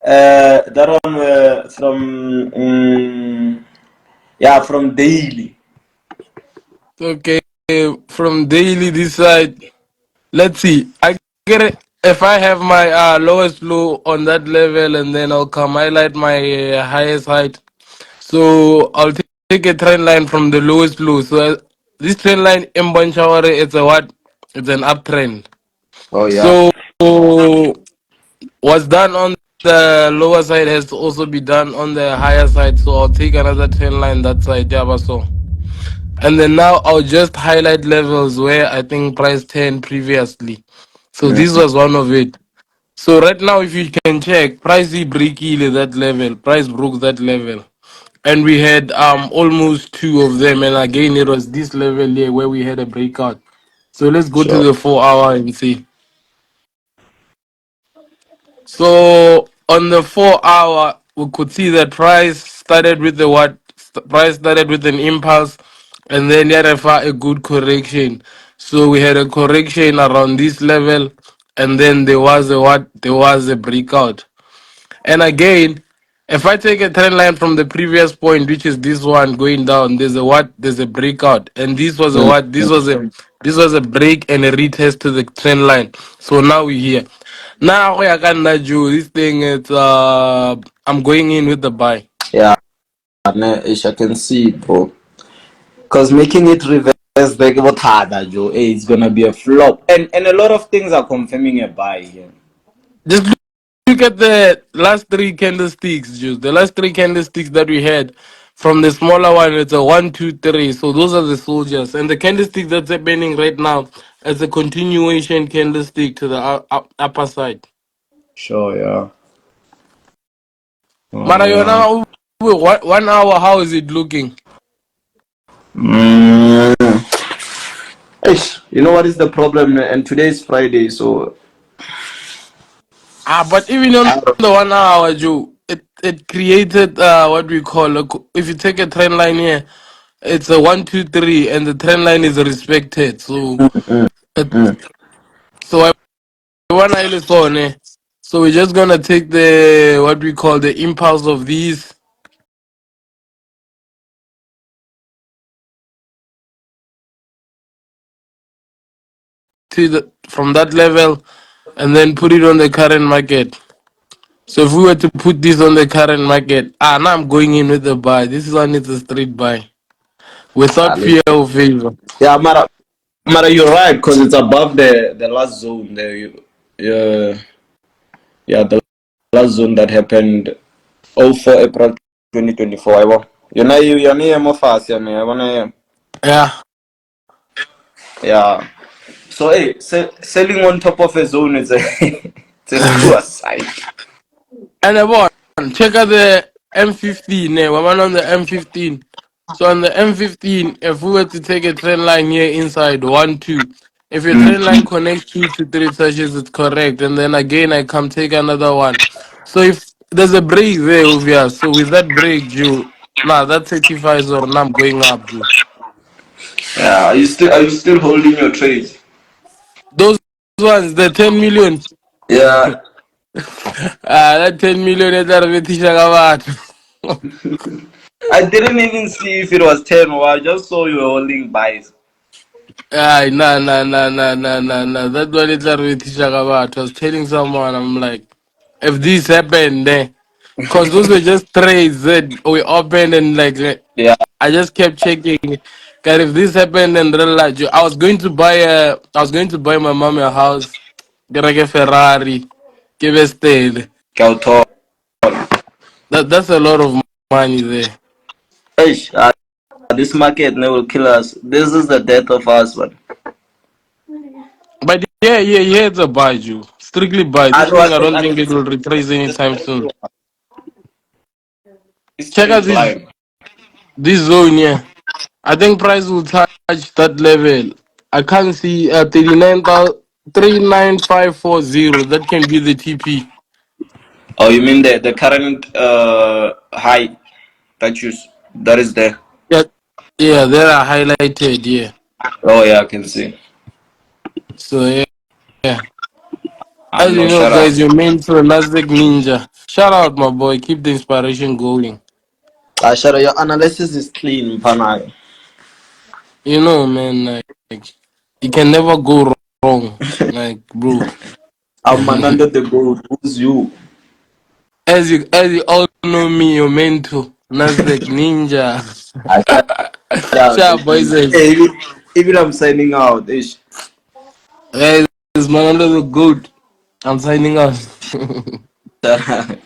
That one from daily. Okay, from daily this side. Let's see. I get it. If I have my lowest low on that level, and then I'll come highlight my highest height. So I'll take a trend line from the lowest low. So this trend line in Banchaware, it's a what? It's an uptrend. Oh yeah. So what's done on the lower side has to also be done on the higher side. So I'll take another trend line that side. Yeah, but so. And then now I'll just highlight levels where I think price 10 previously. So Mm. this was one of it. So right now, if you can check, price break even that level, price broke that level, and we had almost two of them, and again it was this level here where we had a breakout. So let's go to Sure. the 4 hour and see. So on the 4 hour, we could see that price started with the what? Price started with an impulse, and then there a good correction. So we had a correction around this level, and then there was a what? There was a breakout. And again, if I take a trend line from the previous point, which is this one going down, there's a what? There's a breakout, and this was a Mm. what? This was a break and a retest to the trend line. So now we're here. Now I can do this thing. It's I'm going in with the buy. Yeah, ish, I can see it, bro. Cause making it reverse like what harder, Joe. Hey, it's gonna be a flop, and a lot of things are confirming a buy here. Just look at the last three candlesticks, Juice. The last three candlesticks that we had from the smaller one, it's a one, two, three. So those are the soldiers. And the candlestick that's happening right now is a continuation candlestick to the upper side. Sure, yeah. Oh yeah. Marayona, 1 hour, how is it looking? Mm. Ish, you know what is the problem? And today is Friday, so But even on I don't. the 1 hour, Joe, it created what we call if you take a trend line here, it's a one, two, three, and the trend line is respected. So it, Mm. so I want to so we're just gonna take the what we call the impulse of these to the from that level, and then put it on the current market. So if we were to put this on the current market, now I'm going in with the buy. This one is a straight buy without fear or favor. Yeah, Mara, you're right because it's above the last zone there. Yeah, yeah, the last zone that happened 04 April 2024. I want. You're near more fast, yeah, I wanna. Yeah, Yeah. So hey, selling on top of a zone is a it's a suicide. and check out the M15. We're on the M15. So on the M15, if we were to take a trend line here inside 1, 2, if your trend line connects 2 to 3 touches, it's correct. And then again, I come take another one. So if there's a break there, over so with that break, you that certifies or now I'm going up, you. Yeah, are you still holding your trades? Those ones, the 10 million. Yeah, That 10 million is a I didn't even see if it was 10 or I just saw you were holding buys. Ay, nah. That one is already about. I was telling someone, I'm like, if this happened, because those were just trades that we opened and Yeah, I just kept checking. God, if this happened in real life, I was going to buy my mom a house, get like a Ferrari, give a stale. Kautor. That's a lot of money there. Eish, this market will kill us. This is the death of us, but But yeah, it's a buy, Jew. Strictly buy. I This know thing, I I think don't I think think it will retrace it's a anytime straight soon. line. It's Check out straight this line. this zone here. I think price will touch that level. I can't see 39540. That can be the TP. Oh, you mean the current high that is there? Yeah, yeah, they are highlighted. Yeah. Oh yeah, I can see. So yeah. I As you know, know, shut up. guys, you're meant for a Nasdaq Ninja. Shout out, my boy. Keep the inspiration going. Shut up. Your analysis is clean, Panay. You know, man, like you can never go wrong. Like, bro. I'm Manando the Goat. Who's you? As you all know me, your mentor, Nasdaq Ninja. Shut up. Shout out, boys. Hey, even I'm signing out. Ish. Guys, it's Manando the Goat. I'm signing out. Shut up.